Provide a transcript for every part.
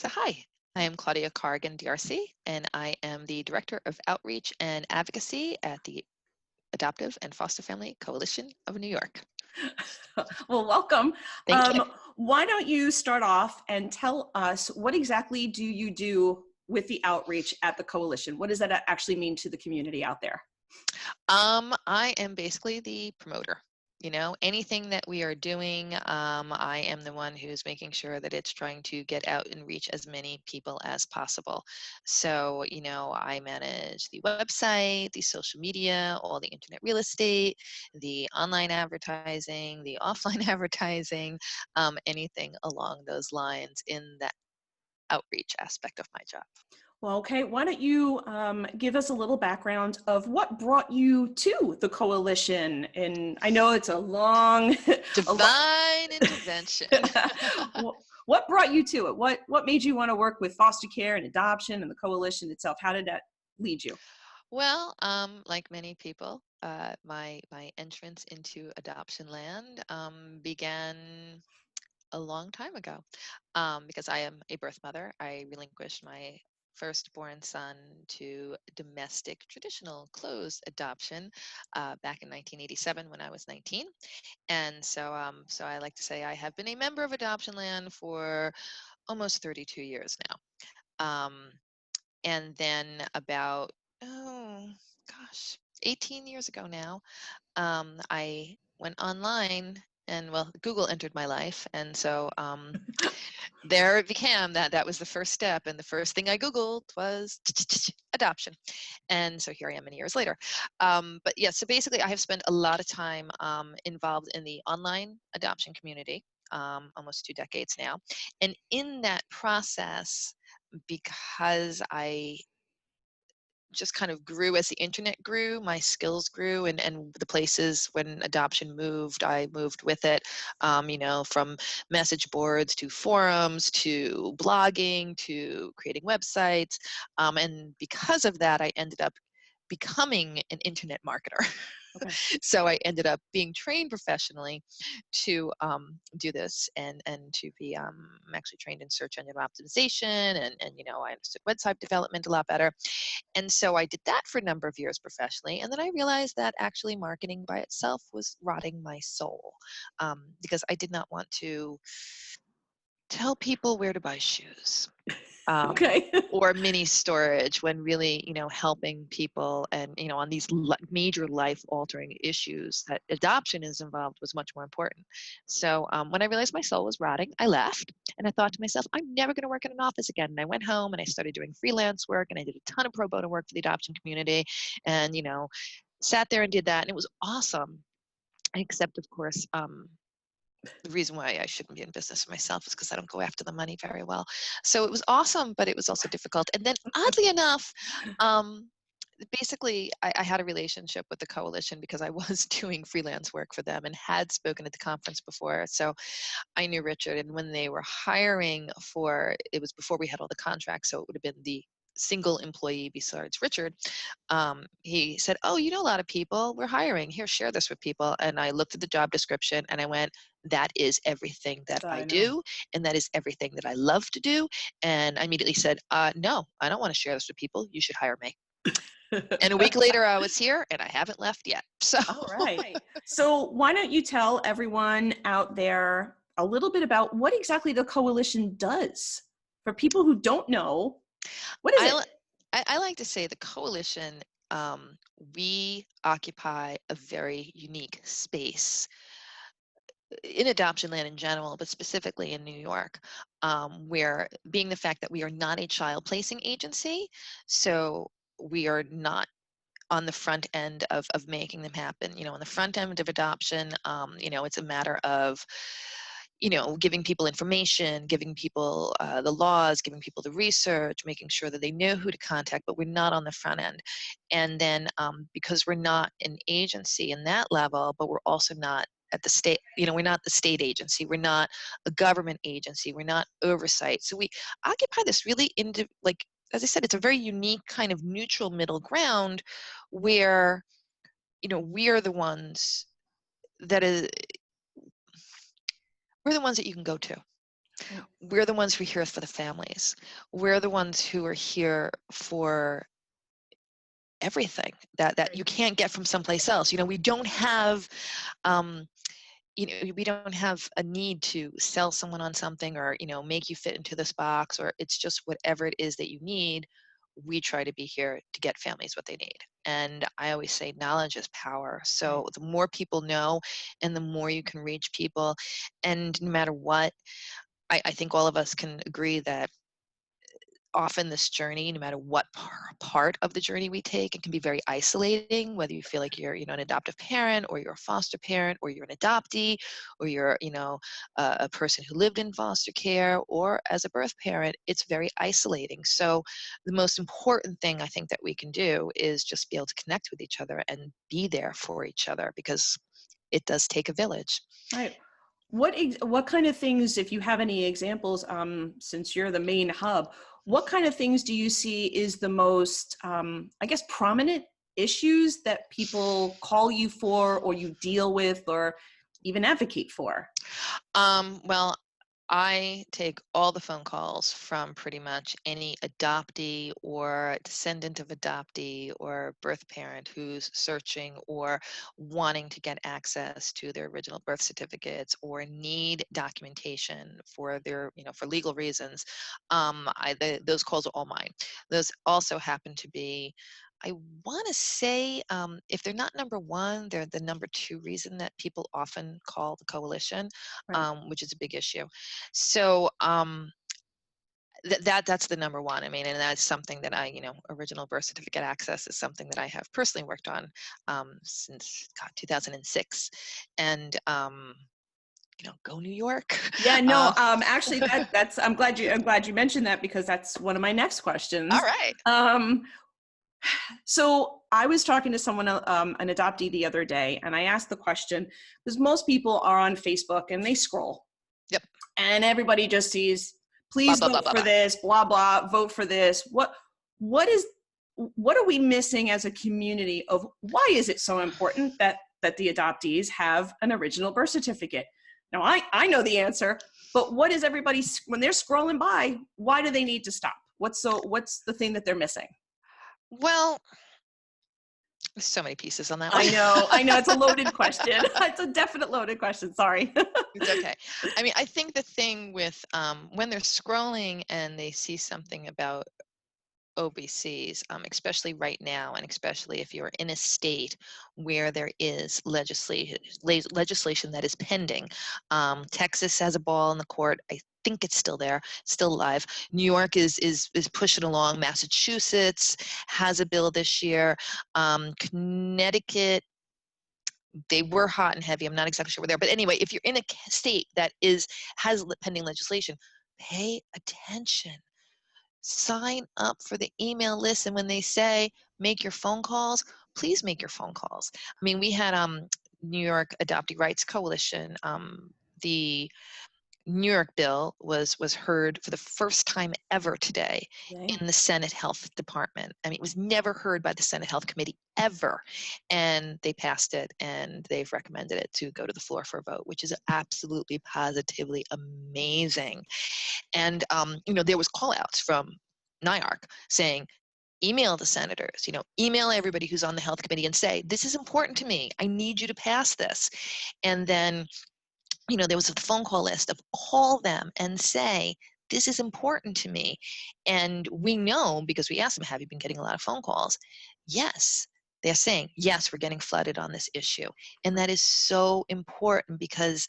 So hi, I am Claudia Darcy, and I am the Director of Outreach and Advocacy at the Adoptive and Foster Family Coalition of New York. Well, welcome. Thank you. Why don't you start off and tell us what exactly do you do with the outreach at the coalition? What does that actually mean to the community out there? I am basically the promoter. Anything that we are doing, I am the one who's making sure that it's trying to get out and reach as many people as possible. So, I manage the website, the social media, all the internet real estate, the online advertising, the offline advertising, anything along those lines in that outreach aspect of my job. Well, okay, why don't you give us a little background of what brought you to the coalition? And I know it's a long, Divine intervention. what brought you to it? What made you want to work with foster care and adoption and the coalition itself? How did that lead you? Well, like many people, my entrance into adoption land began a long time ago. Because I am a birth mother, I relinquished my firstborn son to domestic traditional closed adoption back in 1987 when I was 19. And so I like to say I have been a member of Adoption Land for almost 32 years now. And then about, oh gosh, 18 years ago now, I went online and, well, Google entered my life. And so there it became that was the first step. And the first thing I Googled was adoption. And so here I am many years later. But yeah, so basically I have spent a lot of time involved in the online adoption community, almost 2 decades now. And in that process, because I just kind of grew as the internet grew, my skills grew, and the places when adoption moved, I moved with it, from message boards to forums to blogging to creating websites. And because of that, I ended up becoming an internet marketer. Okay. So I ended up being trained professionally to do this and to be I'm actually trained in search engine optimization and I understood website development a lot better. And so I did that for a number of years professionally. And then I realized that actually marketing by itself was rotting my soul, because I did not want to tell people where to buy shoes, Okay. or mini storage, when really, helping people and, on these major life altering issues that adoption is involved was much more important. So when I realized my soul was rotting, I left and I thought to myself, I'm never going to work in an office again. And I went home and I started doing freelance work and I did a ton of pro bono work for the adoption community and, sat there and did that. And it was awesome. Except, of course, the reason why I shouldn't be in business for myself is because I don't go after the money very well. So it was awesome, but it was also difficult. And then, oddly enough, um, basically, I had a relationship with the coalition because I was doing freelance work for them and had spoken at the conference before. So I knew Richard, and when they were hiring it was before we had all the contracts, so it would have been the single employee besides Richard. He said, "Oh, you know a lot of people. We're hiring. Here, share this with people." And I looked at the job description and I went, "That is everything that I I know. do, and that is everything that I love to do." And I immediately said, "No, I don't want to share this with people. You should hire me." And a week later, I was here, and I haven't left yet. So, All right. So why don't you tell everyone out there a little bit about what exactly the coalition does for people who don't know? What is I, it? li- I like to say the coalition, we occupy a very unique space in adoption land in general, but specifically in New York, where, being the fact that we are not a child placing agency, so we are not on the front end of making them happen. On the front end of adoption, it's a matter of, giving people information, giving people the laws, giving people the research, making sure that they know who to contact, but we're not on the front end. And then because we're not an agency in that level, but we're also not at the state, we're not the state agency, we're not a government agency, we're not oversight. So we occupy this really, as I said, it's a very unique kind of neutral middle ground where, we are the ones that is, we're the ones that you can go to. Right. We're the ones who are here for the families. We're the ones who are here for everything that Right. you can't get from someplace else. We don't have um, we don't have a need to sell someone on something, or make you fit into this box, or it's just whatever it is that you need. We try to be here to get families what they need. And I always say knowledge is power. Right. So the more people know, and the more you can reach people, and no matter what, I think all of us can agree that often this journey, no matter what part of the journey we take, it can be very isolating, whether you feel like you're an adoptive parent, or you're a foster parent, or you're an adoptee, or you're a person who lived in foster care, or as a birth parent. It's very isolating. So the most important thing I think that we can do is just be able to connect with each other and be there for each other, because it does take a village. Right. What kind of things, if you have any examples, since you're the main hub, what kind of things do you see is the most, I guess, prominent issues that people call you for, or you deal with, or even advocate for? Well, I take all the phone calls from pretty much any adoptee or descendant of adoptee or birth parent who's searching or wanting to get access to their original birth certificates, or need documentation for their, for legal reasons. Those calls are all mine. Those also happen to be, I want to say, if they're not number one, they're the number two reason that people often call the coalition, Right. which is a big issue. So that's the number one. I mean, and that's something that original birth certificate access is something that I have personally worked on since 2006, and go New York. Yeah, uh, no, actually that's I'm glad you mentioned that, because that's one of my next all questions. right. Um, so I was talking to someone, an adoptee the other day, and I asked the question, because most people are on Facebook and they scroll, Yep. and everybody just sees, Blah please blah blah vote blah for blah. this, blah, blah, vote for this. What is, what are we missing as a community of why is it so important that the adoptees have an original birth certificate? Now, I know the answer, but what is everybody, when they're scrolling by, why do they need to stop? What's the thing that they're missing? Well, there's so many pieces on that one. I know, it's a loaded question. It's a definite loaded question. Sorry. It's okay. I mean, I think the thing with when they're scrolling and they see something about OBCs, especially right now, and especially if you're in a state where there is legislation that is pending. Texas has a ball in the court. I think it's still there, still alive. New York is pushing along. Massachusetts has a bill this year. Connecticut, they were hot and heavy. I'm not exactly sure where they are, but anyway, if you're in a state that has pending legislation, pay attention. Sign up for the email list, and when they say make your phone calls, please make your phone calls. I mean, we had New York Adoptee Rights Coalition. The New York bill was heard for the first time ever today Yay. in the Senate Health Department. I mean, it was never heard by the Senate Health Committee ever, and they passed it, and they've recommended it to go to the floor for a vote, which is absolutely positively amazing. And there was call outs from NIARC saying, email the senators, email everybody who's on the health committee and say, this is important to me. I need you to pass this. And then, there was a phone call list of call them and say, this is important to me. And we know, because we asked them, have you been getting a lot of phone calls? Yes. They're saying, yes, we're getting flooded on this issue. And that is so important, because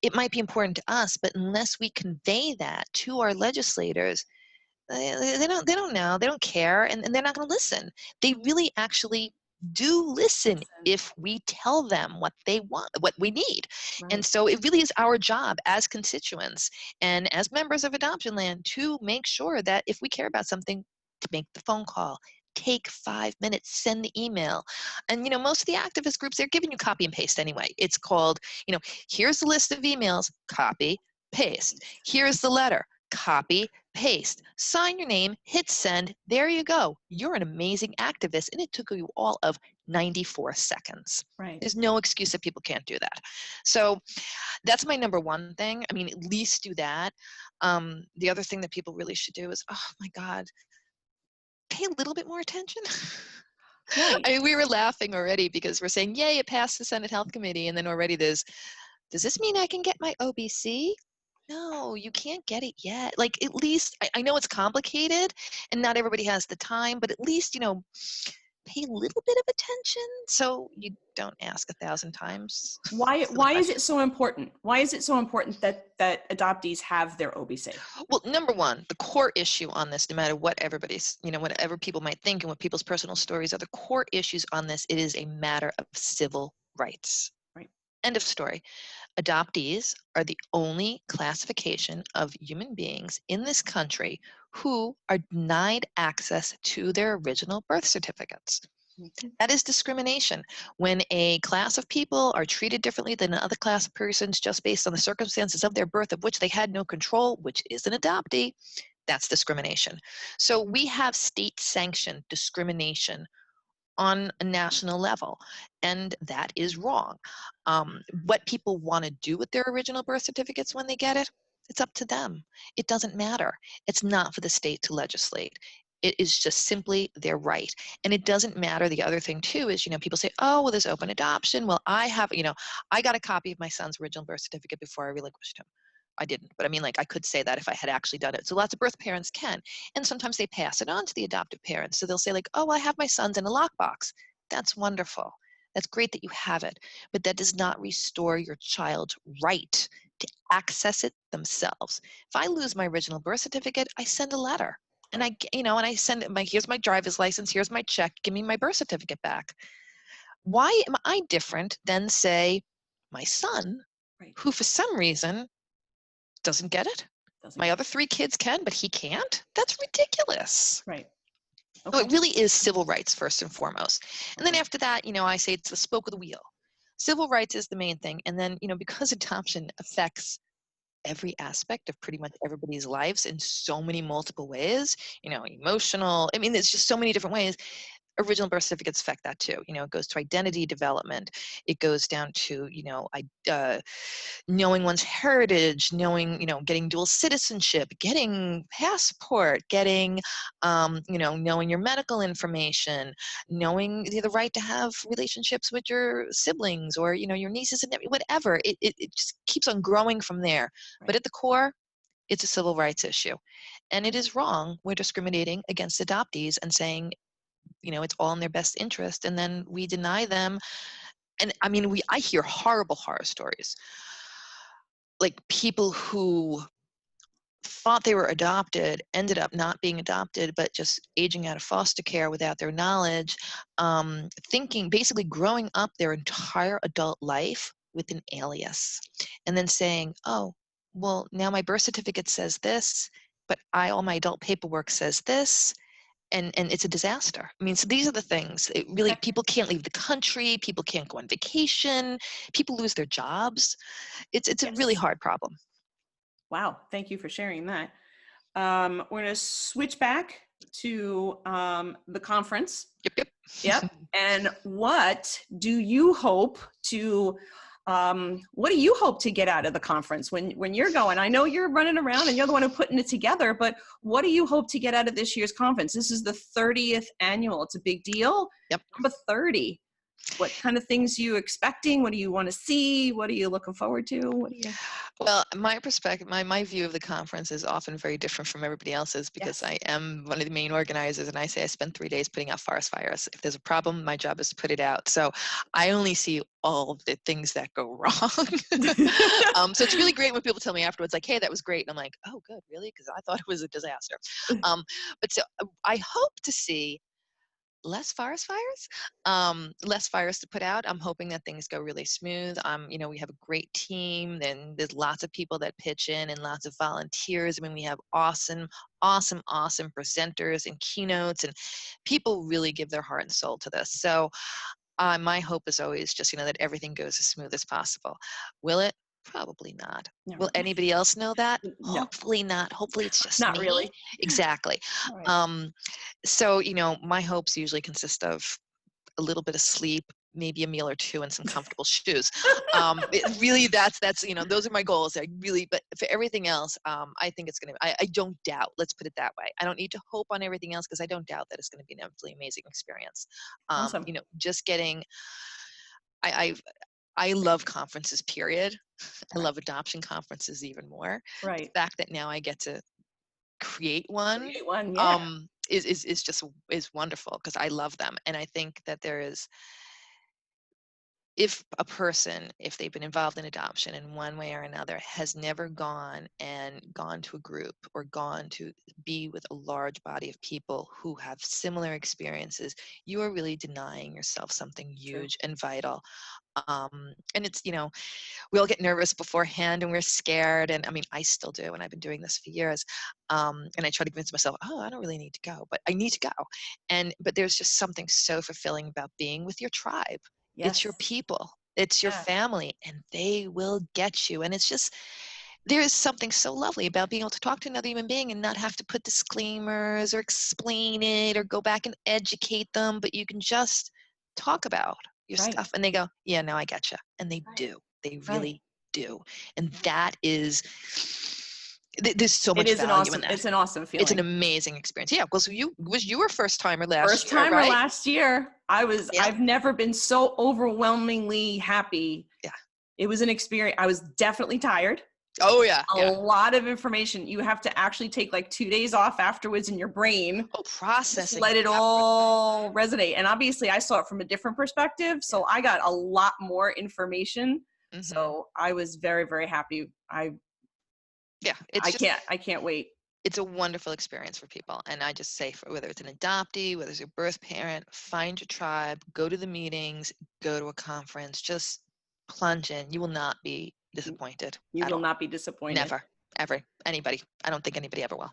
it might be important to us, but unless we convey that to our legislators, they don't know, they don't care, and they're not going to listen. They really actually do listen if we tell them what they want, what we need. And Right. so it really is our job as constituents and as members of Adoption Land to make sure that if we care about something, to make the phone call, take 5 minutes, send the email. And most of the activist groups, they're giving you copy and paste anyway. It's called, here's the list of emails, copy, paste. Here's the letter, copy, paste, sign your name, hit send. There you go. You're an amazing activist. And it took you all of 94 seconds. Right. There's no excuse that people can't do that. So that's my number one thing. I mean, at least do that. The other thing that people really should do is, oh my God, pay a little bit more attention. Right. I mean, we were laughing already because we're saying, yay, it passed the Senate Health Committee. And then already there's, does this mean I can get my OBC? No, you can't get it yet. Like, at least, I know it's complicated and not everybody has the time, but at least, pay a little bit of attention so you don't ask 1,000 times silly Why is it questions. so important? Why is it so important that adoptees have their OBC? Well, number one, the core issue on this, no matter what everybody's, whatever people might think and what people's personal stories are, the core issues on this, it is a matter of civil rights. Right. End of story. Adoptees are the only classification of human beings in this country who are denied access to their original birth certificates. Mhm. That is discrimination. When a class of people are treated differently than another class of persons just based on the circumstances of their birth of which they had no control, which is an adoptee, that's discrimination. So we have state-sanctioned discrimination on a national level, and that is wrong. What people want to do with their original birth certificates when they get it, it's up to them. It doesn't matter. It's not for the state to legislate. It is just simply their right. And it doesn't matter. The other thing too is, people say, oh, well, there's open adoption. Well, I got a copy of my son's original birth certificate before I relinquished him. I didn't, but I mean, like, I could say that if I had actually done it. So lots of birth parents can. And sometimes they pass it on to the adoptive parents. So they'll say, like, oh, I have my son's in a lockbox. That's wonderful. That's great that you have it. But that does not restore your child's right to access it themselves. If I lose my original birth certificate, I send a letter. And Right. I send it, here's my driver's license, here's my check, give me my birth certificate back. Why am I different than, say, my son, Right. who for some reason doesn't get it? Doesn't My get other three kids can, but he can't? That's ridiculous. right. So Okay. it really is civil rights first and foremost. And then Okay. after that, I say it's the spoke of the wheel. Civil rights is the main thing. And then, because adoption affects every aspect of pretty much everybody's lives in so many multiple ways, emotional, I mean, there's just so many different ways. Original birth certificates affect that too. It goes to identity development. It goes down to, knowing one's heritage, knowing, getting dual citizenship, getting passport, getting, knowing your medical information, knowing the right to have relationships with your siblings or, your nieces and whatever. It just keeps on growing from there. But Right. at the core, it's a civil rights issue. And it is wrong. We're discriminating against adoptees and saying, it's all in their best interest. And then we deny them. And I mean, I hear horrible horror stories, like people who thought they were adopted ended up not being adopted but just aging out of foster care without their knowledge, thinking, basically growing up their entire adult life with an alias and then saying, oh, well, now my birth certificate says this, but all my adult paperwork says this, and it's a disaster. I mean, so these are the things. It really, Okay. people can't leave the country, people can't go on vacation, people lose their jobs. It's a really Yes. hard problem. Wow. Thank you for sharing that. We're going to switch back to the conference. Yep, yep. Yep. And what do you hope to get out of the conference when you're going? I know you're running around and you're the one who putting it together, but what do you hope to get out of this year's conference? This is the 30th annual. It's a big deal. Yep. Number 30. What kind of things are you expecting? What do you want to see? What are you looking forward to? What do you? Well, my perspective, my view of the conference is often very different from everybody else's because Yes. I am one of the main organizers, and I say I spend 3 days putting out forest fires. If there's a problem, my job is to put it out. So I only see all of the things that go wrong. So it's really great when people tell me afterwards, like, "Hey, that was great," and I'm like, "Oh, good, really?" Because I thought it was a disaster. Um, but so I hope to see less forest fires, less fires to put out. I'm hoping that things go really smooth. We have a great team, and there's lots of people that pitch in and lots of volunteers. I mean, we have awesome, awesome, awesome presenters and keynotes, and people really give their heart and soul to this. So my hope is always just, that everything goes as smooth as possible. Will it? Probably not. No. Will anybody else know that? No, Hopefully not. Hopefully it's just not me. really. Exactly. All right. So, my hopes usually consist of a little bit of sleep, maybe a meal or two, and some comfortable shoes. It really, that's those are my goals. I really, but for everything else, I think it's gonna. I don't doubt. Let's put it that way. I don't need to hope on everything else because I don't doubt that it's going to be an absolutely amazing experience. Awesome. Just getting. I I love conferences. Period. I Right. love adoption conferences even more. The Right. fact that now I get to create one Create one. Yeah. is just is wonderful because I love them, and I think that there is, if a person, if they've been involved in adoption in one way or another, has never gone to a group or gone to be with a large body of people who have similar experiences, you are really denying yourself something True. huge and vital. And it's, we all get nervous beforehand and we're scared. And I mean, I still do, and I've been doing this for years. And I try to convince myself, oh, I don't really need to go, but I need to go. But there's just something so fulfilling about being with your tribe. It's your Yes. people, it's your Yeah. family, and they will get you. And it's just, there is something so lovely about being able to talk to another human being and not have to put disclaimers or explain it or go back and educate them, but you can just talk about your Right. stuff and they go, yeah, no, I get you. And they Right. do. They Right. really do. And that is, there's so It much is an value in awesome. that. It's an awesome It's an feeling. amazing experience. Yeah. Well, so you were first timer last First year, timer right? last year. Yeah. I've never been so overwhelmingly happy. Yeah. It was an experience. I was definitely tired. Oh yeah. A Yeah. lot of information. You have to actually take like 2 days off afterwards in your brain. Oh, Just processing let it it afterwards. all resonate. And obviously I saw it from a different perspective. Yeah. So I got a lot more information. Mm-hmm. So I was very, very happy. Yeah. It's just, I can't wait. it's a wonderful experience for people. And I just say, for whether it's an adoptee, whether it's a birth parent, find your tribe, go to the meetings, go to a conference, just plunge in. You will not be disappointed You at will all. not be disappointed. Never, ever, anybody. I don't think anybody ever will.